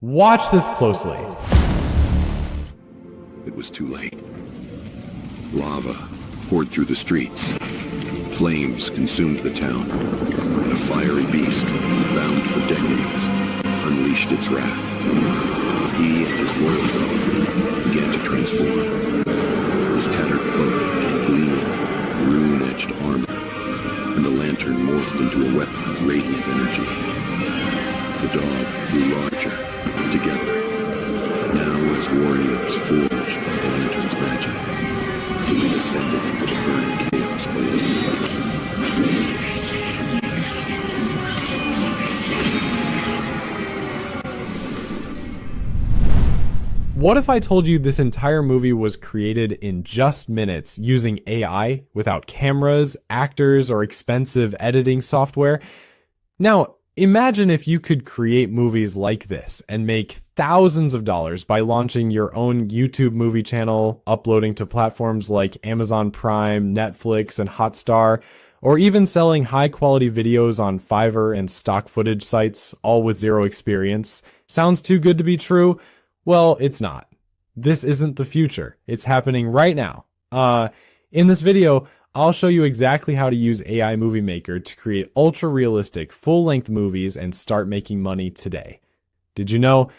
Watch this closely. It was too late. Lava poured through the streets. Flames consumed the town, and a fiery beast, bound for decades, unleashed its wrath. He and his loyal dog began to transform. His tattered cloak became gleaming, rune-etched armor, and the lantern morphed into a weapon of radiant energy. The dog grew larger, together, now as warriors forged by the lantern's magic. He descended into the burning chaos below. What if I told you this entire movie was created in just minutes using AI without cameras, actors, or expensive editing software? Now, imagine if you could create movies like this and make thousands of dollars by launching your own YouTube movie channel, uploading to platforms like Amazon Prime, Netflix, and Hotstar, or even selling high-quality videos on Fiverr and stock footage sites, all with zero experience. Sounds too good to be true? Well, it's not. This isn't the future. It's happening right now. In this video, I'll show you exactly how to use AI MovieMaker to create ultra-realistic, full-length movies and start making money today. Did you know?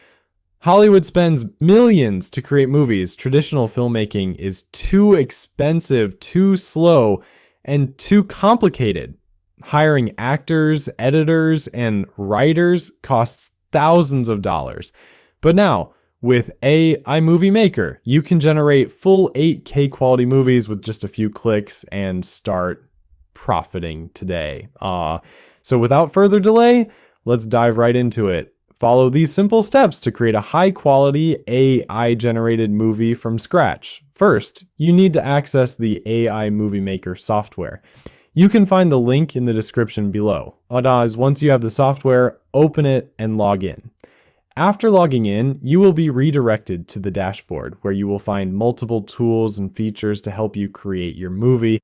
Hollywood spends millions to create movies. Traditional filmmaking is too expensive, too slow, and too complicated. Hiring actors, editors, and writers costs thousands of dollars. But now, with AI MovieMaker, you can generate full 8K quality movies with just a few clicks and start profiting today. So without further delay, let's dive right into it. Follow these simple steps to create a high quality AI generated movie from scratch. First, you need to access the AI MovieMaker software. You can find the link in the description below. Once you have the software, open it and log in. After logging in, you will be redirected to the dashboard where you will find multiple tools and features to help you create your movie.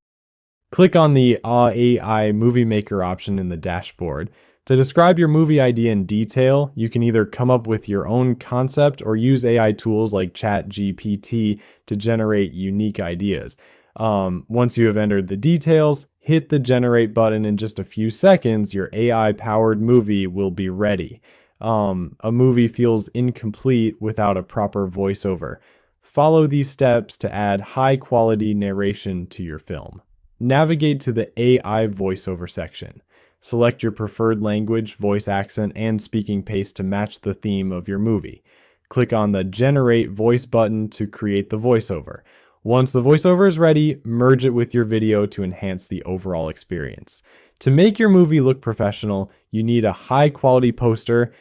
Click on the AI MovieMaker option in the dashboard. To describe your movie idea in detail, you can either come up with your own concept or use AI tools like ChatGPT to generate unique ideas. Once you have entered the details, hit the generate button. In just a few seconds, your AI-powered movie will be ready. A movie feels incomplete without a proper voiceover. Follow these steps to add high-quality narration to your film. Navigate to the AI voiceover section. Select your preferred language, voice accent, and speaking pace to match the theme of your movie. Click on the Generate Voice button to create the voiceover. Once the voiceover is ready, merge it with your video to enhance the overall experience. To make your movie look professional, you need a high-quality poster.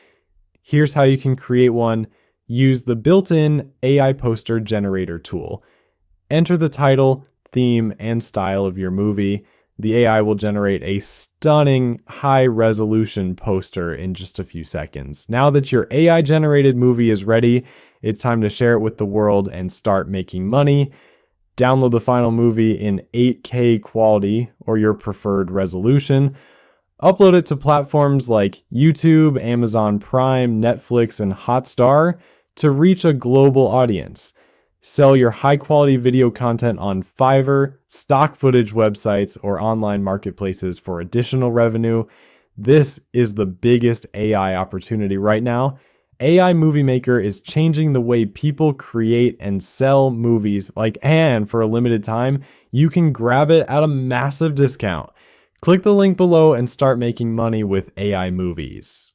Here's how you can create one. Use the built-in AI poster generator tool. Enter the title, theme, and style of your movie. The AI will generate a stunning, high-resolution poster in just a few seconds. Now that your AI-generated movie is ready, it's time to share it with the world and start making money. Download the final movie in 8K quality or your preferred resolution. Upload it to platforms like YouTube, Amazon Prime, Netflix, and Hotstar to reach a global audience. Sell your high-quality video content on Fiverr, stock footage websites, or online marketplaces for additional revenue. This is the biggest AI opportunity right now. AI MovieMaker is changing the way people create and sell movies, and for a limited time, you can grab it at a massive discount. Click the link below and start making money with AI movies.